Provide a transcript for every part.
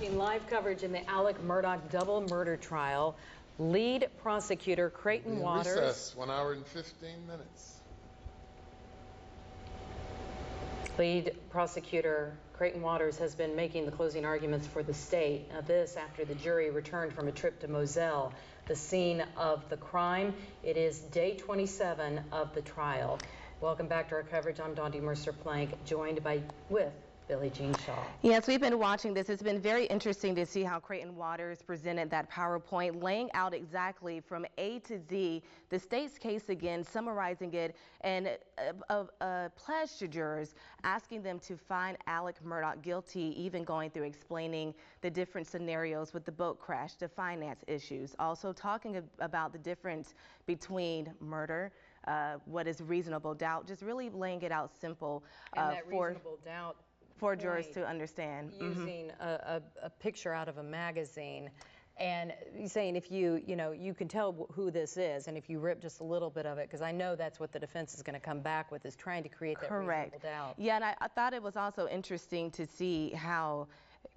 watching live coverage in the Alec Murdaugh double murder trial. Lead prosecutor Creighton Waters. Recess, 1 hour and 15 minutes. Lead prosecutor Creighton Waters has been making the closing arguments for the state. Now this after the jury returned from a trip to Moselle, the scene of the crime. It is day 27 of the trial. Welcome back to our coverage. I'm Dondi Mercer-Plank, joined with Billie Jean Shaw. Yes, we've been watching this. It's been very interesting to see how Creighton Waters presented that PowerPoint, laying out exactly from A to Z the state's case again, summarizing it, and a pledge to jurors, asking them to find Alec Murdaugh guilty, even going through explaining the different scenarios with the boat crash, the finance issues, also talking about the difference between murder, what is reasonable doubt, just really laying it out simple for jurors to understand. Using a picture out of a magazine and saying if you can tell who this is, and if you rip just a little bit of it, because I know that's what the defense is going to come back with, is trying to create that reasonable doubt. Yeah, and I thought it was also interesting to see how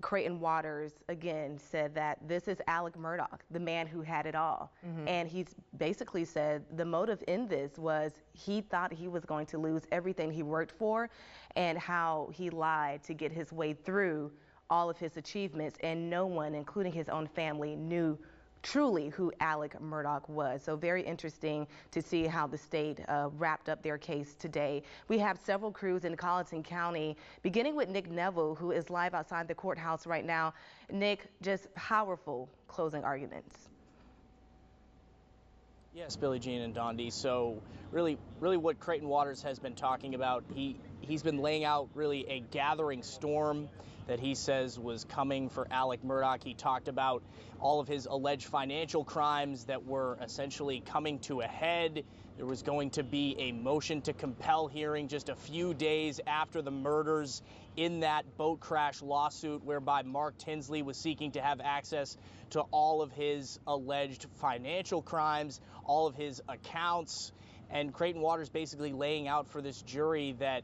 Creighton Waters, again, said that this is Alec Murdaugh, the man who had it all. And he's basically said the motive in this was he thought he was going to lose everything he worked for, and how he lied to get his way through all of his achievements, and no one, including his own family, knew truly who Alec Murdaugh was. So very interesting to see how the state wrapped up their case today. We have several crews in Colleton County, beginning with Nick Neville, who is live outside the courthouse right now. Nick, just powerful closing arguments. Yes, Billie Jean and Dondi. So really what Creighton Waters has been talking about, he's been laying out really a gathering storm that he says was coming for Alec Murdaugh. He talked about all of his alleged financial crimes that were essentially coming to a head. There was going to be a motion to compel hearing just a few days after the murders in that boat crash lawsuit, whereby Mark Tinsley was seeking to have access to all of his alleged financial crimes, all of his accounts. And Creighton Waters basically laying out for this jury that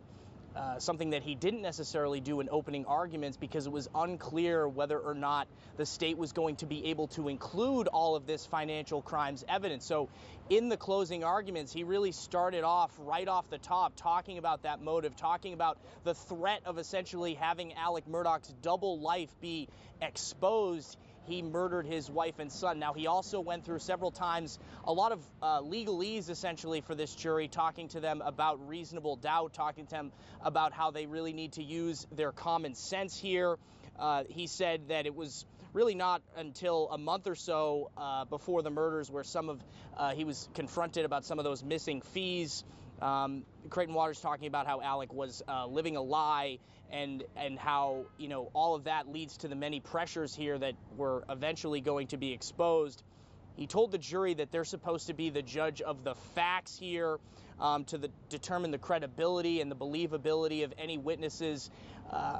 something that he didn't necessarily do in opening arguments, because it was unclear whether or not the state was going to be able to include all of this financial crimes evidence. So in the closing arguments, he really started off right off the top talking about that motive, talking about the threat of essentially having Alec Murdaugh's double life be exposed. He murdered his wife and son. Now, he also went through several times a lot of legalese, essentially, for this jury, talking to them about reasonable doubt, talking to them about how they really need to use their common sense here. He said that it was really not until a month or so before the murders where he was confronted about some of those missing fees. Creighton Waters talking about how Alec was living a lie, and how, all of that leads to the many pressures here that were eventually going to be exposed. He told the jury that they're supposed to be the judge of the facts here, to determine the credibility and the believability of any witnesses.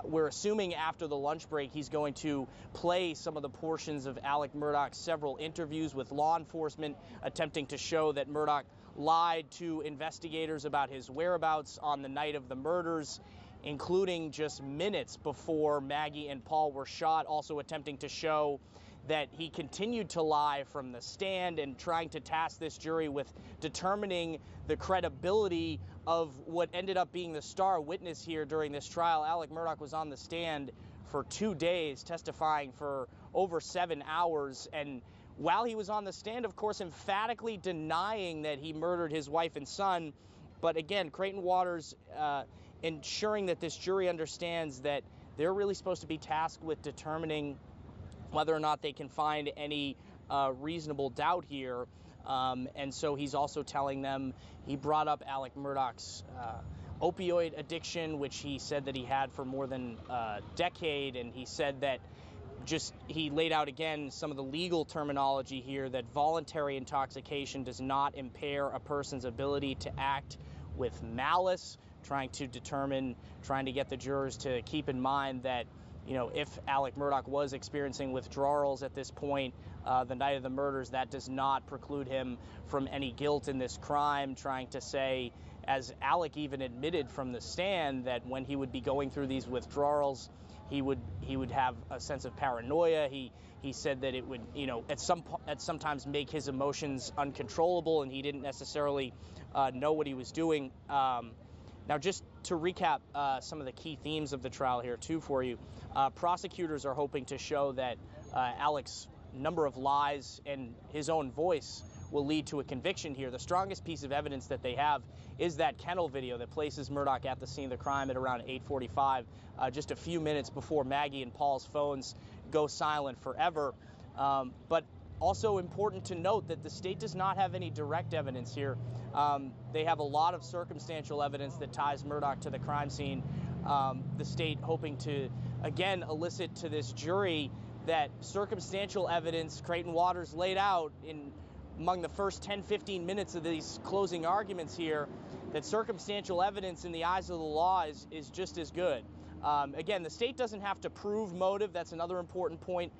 We're assuming after the lunch break he's going to play some of the portions of Alec Murdaugh's several interviews with law enforcement, attempting to show that Murdaugh lied to investigators about his whereabouts on the night of the murders, including just minutes before Maggie and Paul were shot, also attempting to show that he continued to lie from the stand, and trying to task this jury with determining the credibility of what ended up being the star witness here during this trial. Alec Murdaugh was on the stand for 2 days, testifying for over 7 hours, and while he was on the stand, of course, emphatically denying that he murdered his wife and son. But again, Creighton Waters ensuring that this jury understands that they're really supposed to be tasked with determining whether or not they can find any reasonable doubt here. And so he's also telling them, he brought up Alec Murdaugh's opioid addiction, which he said that he had for more than a decade. And he said that he laid out again some of the legal terminology here, that voluntary intoxication does not impair a person's ability to act with malice, trying to get the jurors to keep in mind that, if Alec Murdaugh was experiencing withdrawals at this point, the night of the murders, that does not preclude him from any guilt in this crime, trying to say, as Alec even admitted from the stand, that when he would be going through these withdrawals, would have a sense of paranoia. He said that it would, at sometimes make his emotions uncontrollable, and he didn't necessarily know what he was doing. Now, just to recap some of the key themes of the trial here, too, for you, prosecutors are hoping to show that Alec's number of lies and his own voice will lead to a conviction here. The strongest piece of evidence that they have is that kennel video that places Murdaugh at the scene of the crime at around 8:45, just a few minutes before Maggie and Paul's phones go silent forever. But also important to note that the state does not have any direct evidence here. They have a lot of circumstantial evidence that ties Murdaugh to the crime scene. The state hoping to, again, elicit to this jury that circumstantial evidence Creighton Waters laid out among the first 10-15 minutes of these closing arguments here, that circumstantial evidence in the eyes of the law is just as good. Again, the state doesn't have to prove motive. That's another important point.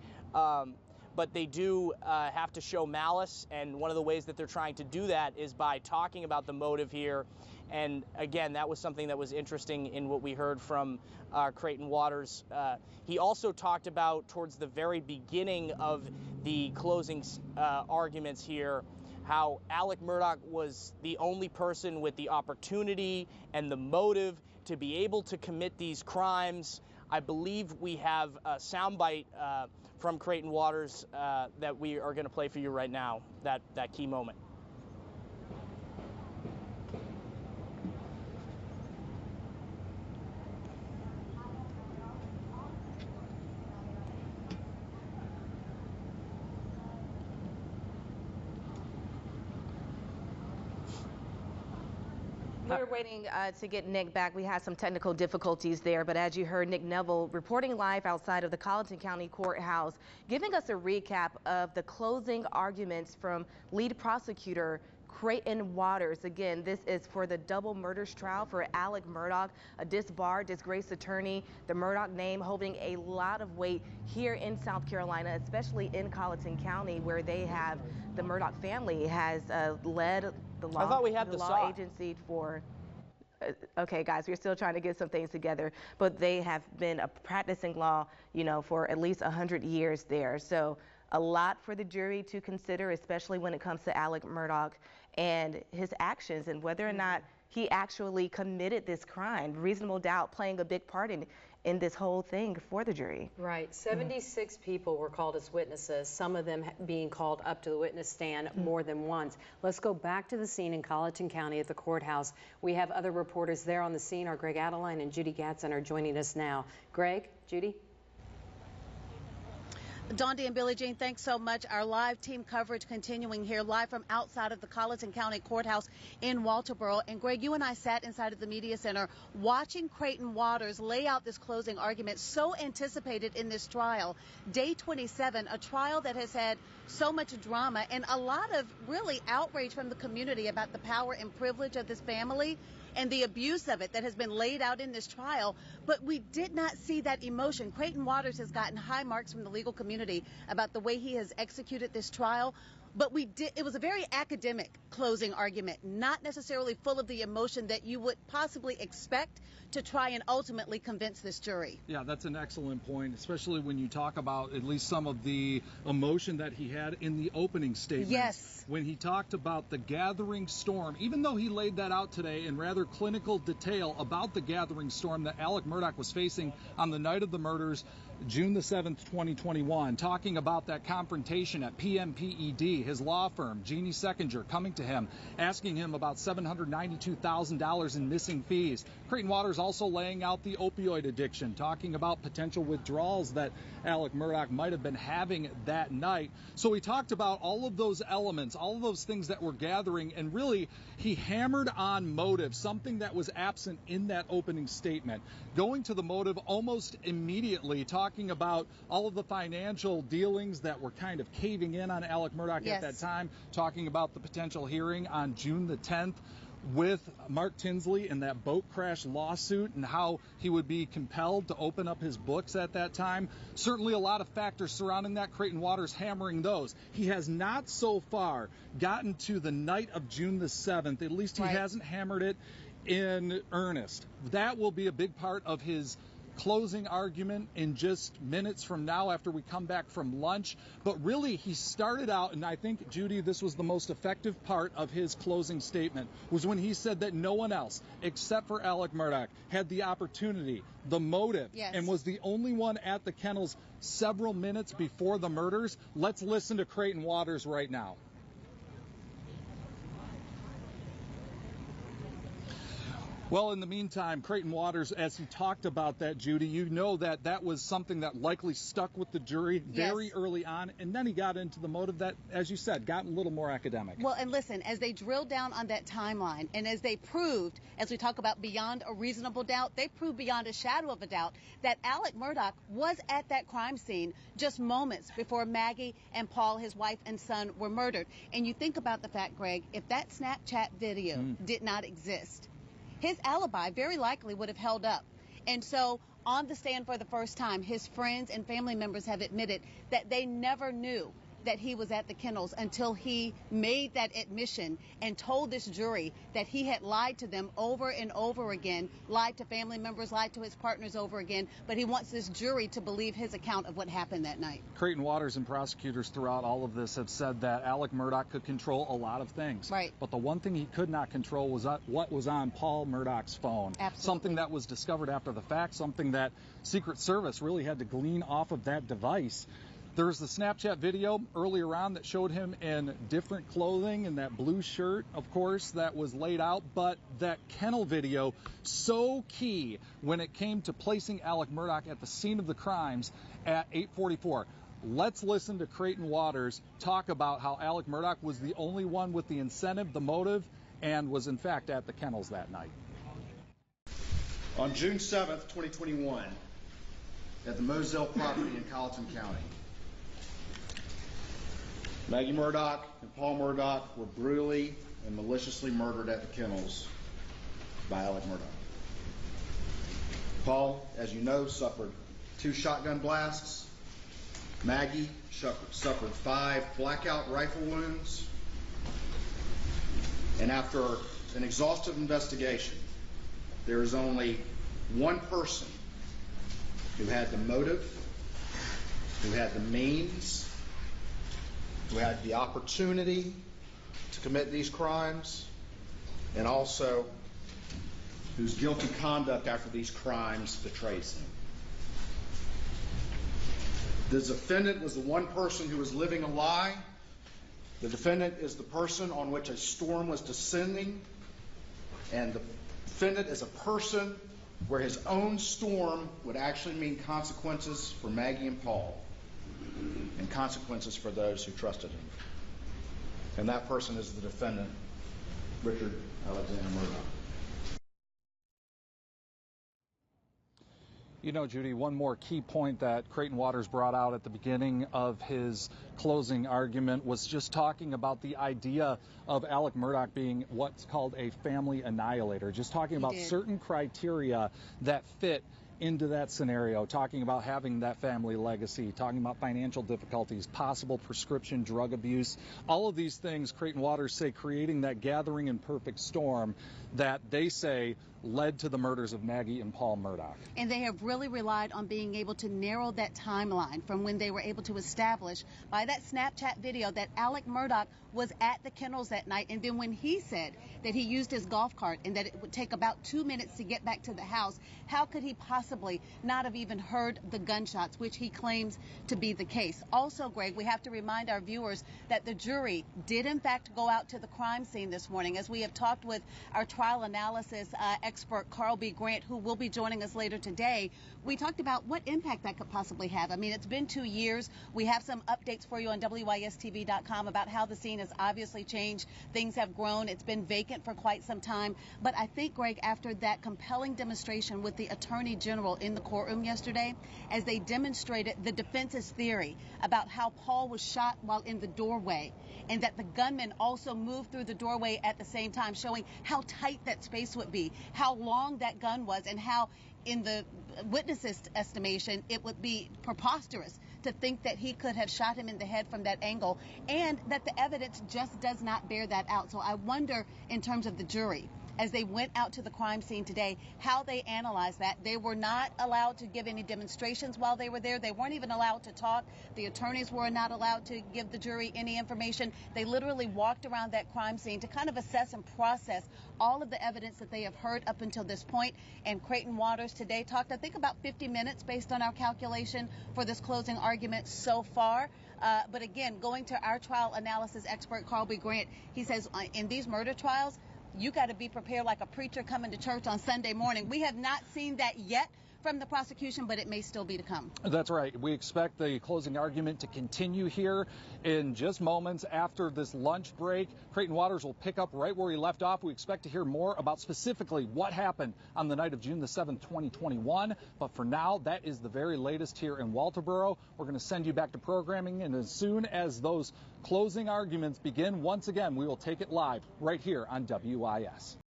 But they do have to show malice, and one of the ways that they're trying to do that is by talking about the motive here. And again, that was something that was interesting in what we heard from Creighton Waters. He also talked about, towards the very beginning of the closing arguments here, how Alec Murdaugh was the only person with the opportunity and the motive to be able to commit these crimes. I believe we have a soundbite from Creighton Waters that we are going to play for you right now, that key moment. We're waiting to get Nick back. We had some technical difficulties there, but as you heard, Nick Neville reporting live outside of the Colleton County Courthouse, giving us a recap of the closing arguments from lead prosecutor Creighton Waters. Again, this is for the double murders trial for Alec Murdaugh, a disbarred, disgraced attorney. The Murdaugh name holding a lot of weight here in South Carolina, especially in Colleton County, where they have, the Murdaugh family has led the law, I thought we had the law agency for. Okay, guys, we're still trying to get some things together, but they have been practicing law, for at least 100 years there. So a lot for the jury to consider, especially when it comes to Alec Murdaugh and his actions and whether or not he actually committed this crime. Reasonable doubt playing a big part in this whole thing for the jury. Right. 76 people were called as witnesses, some of them being called up to the witness stand more than once. Let's go back to the scene in Colleton County at the courthouse. We have other reporters there on the scene. Our Greg Adeline and Judy Gadsden are joining us now. Greg, Judy? Dondi and Billie Jean, thanks so much. Our live team coverage continuing here live from outside of the Colleton County Courthouse in Walterboro. And Greg, you and I sat inside of the media center watching Creighton Waters lay out this closing argument, so anticipated in this trial. Day 27, a trial that has had so much drama and a lot of really outrage from the community about the power and privilege of this family and the abuse of it that has been laid out in this trial. But we did not see that emotion. Creighton Waters has gotten high marks from the legal community about the way he has executed this trial. But it was a very academic closing argument, not necessarily full of the emotion that you would possibly expect to try and ultimately convince this jury. Yeah, that's an excellent point, especially when you talk about at least some of the emotion that he had in the opening statement. Yes. When he talked about the gathering storm, even though he laid that out today in rather clinical detail about the gathering storm that Alec Murdaugh was facing on the night of the murders, June the 7th, 2021, talking about that confrontation at PMPED, his law firm, Jeannie Seckinger, coming to him, asking him about $792,000 in missing fees. Creighton Waters also laying out the opioid addiction, talking about potential withdrawals that Alec Murdaugh might have been having that night. So he talked about all of those elements, all of those things that were gathering, and really he hammered on motive, something that was absent in that opening statement. Going to the motive almost immediately, talking about all of the financial dealings that were kind of caving in on Alec Murdaugh at that time, talking about the potential hearing on June the 10th with Mark Tinsley in that boat crash lawsuit and how he would be compelled to open up his books at that time. Certainly a lot of factors surrounding that. Creighton Waters hammering those. He has not so far gotten to the night of June the 7th. At least he hasn't hammered it in earnest. That will be a big part of his closing argument in just minutes from now after we come back from lunch. But really, he started out, and I think, Judy, this was the most effective part of his closing statement, was when he said that no one else, except for Alec Murdaugh, had the opportunity, the motive, and was the only one at the kennels several minutes before the murders. Let's listen to Creighton Waters right now. Well, in the meantime, Creighton Waters, as he talked about that, Judy, you know that that was something that likely stuck with the jury very early on, and then he got into the motive that, as you said, got a little more academic. Well, and listen, as they drilled down on that timeline, and as they proved, as we talk about beyond a reasonable doubt, they proved beyond a shadow of a doubt that Alec Murdaugh was at that crime scene just moments before Maggie and Paul, his wife and son, were murdered. And you think about the fact, Greg, if that Snapchat video did not exist, his alibi very likely would have held up. And so on the stand for the first time, his friends and family members have admitted that they never knew that he was at the kennels until he made that admission and told this jury that he had lied to them over and over again, lied to family members, lied to his partners over again. But he wants this jury to believe his account of what happened that night. Creighton Waters and prosecutors throughout all of this have said that Alec Murdaugh could control a lot of things. Right. But the one thing he could not control was what was on Paul Murdaugh's phone. Absolutely. Something that was discovered after the fact, something that Secret Service really had to glean off of that device. There was the Snapchat video earlier on that showed him in different clothing and that blue shirt, of course, that was laid out. But that kennel video, so key when it came to placing Alec Murdaugh at the scene of the crimes at 8:44. Let's listen to Creighton Waters talk about how Alec Murdaugh was the only one with the incentive, the motive, and was in fact at the kennels that night. On June 7th, 2021, at the Moselle property in Colleton County, Maggie Murdaugh and Paul Murdaugh were brutally and maliciously murdered at the kennels by Alec Murdaugh. Paul, as you know, suffered 2 shotgun blasts. Maggie suffered 5 blackout rifle wounds. And after an exhaustive investigation, there is only one person who had the motive, who had the means, who had the opportunity to commit these crimes, and also whose guilty conduct after these crimes betrays him. The defendant was the one person who was living a lie. The defendant is the person on which a storm was descending, and the defendant is a person where his own storm would actually mean consequences for Maggie and Paul, and consequences for those who trusted him. And that person is the defendant, Richard Alexander Murdaugh. You know, Judy, one more key point that Creighton Waters brought out at the beginning of his closing argument was just talking about the idea of Alec Murdaugh being what's called a family annihilator, just talking about certain criteria that fit into that scenario, talking about having that family legacy, talking about financial difficulties, possible prescription drug abuse, all of these things Creighton Waters say creating that gathering and perfect storm that they say led to the murders of Maggie and Paul Murdaugh. And they have really relied on being able to narrow that timeline from when they were able to establish by that Snapchat video that Alec Murdaugh was at the kennels that night. And then when he said that he used his golf cart and that it would take about 2 minutes to get back to the house, how could he possibly not have even heard the gunshots, which he claims to be the case? Also, Greg, we have to remind our viewers that the jury did in fact go out to the crime scene this morning. As we have talked with our trial analysis expert, Carl B. Grant, who will be joining us later today, we talked about what impact that could possibly have. I mean, it's been 2 years. We have some updates for you on WYSTV.com about how the scene has obviously changed. Things have grown. It's been vacant for quite some time. But I think, Greg, after that compelling demonstration with the Attorney General in the courtroom yesterday, as they demonstrated the defense's theory about how Paul was shot while in the doorway and that the gunman also moved through the doorway at the same time, showing how tight that space would be, how long that gun was, and how in the witnesses' estimation, it would be preposterous to think that he could have shot him in the head from that angle, and that the evidence just does not bear that out. So I wonder, in terms of the jury, as they went out to the crime scene today, how they analyzed that. They were not allowed to give any demonstrations while they were there. They weren't even allowed to talk. The attorneys were not allowed to give the jury any information. They literally walked around that crime scene to kind of assess and process all of the evidence that they have heard up until this point. And Creighton Waters today talked, I think, about 50 minutes based on our calculation for this closing argument so far. But again, going to our trial analysis expert, Carl B. Grant, he says in these murder trials, you got to be prepared like a preacher coming to church on Sunday morning. We have not seen that yet from the prosecution, but it may still be to come. That's right. We expect the closing argument to continue here in just moments after this lunch break. Creighton Waters will pick up right where he left off. We expect to hear more about specifically what happened on the night of June the 7th, 2021. But for now, that is the very latest here in Walterboro. We're going to send you back to programming, and as soon as those closing arguments begin once again, we will take it live right here on WIS.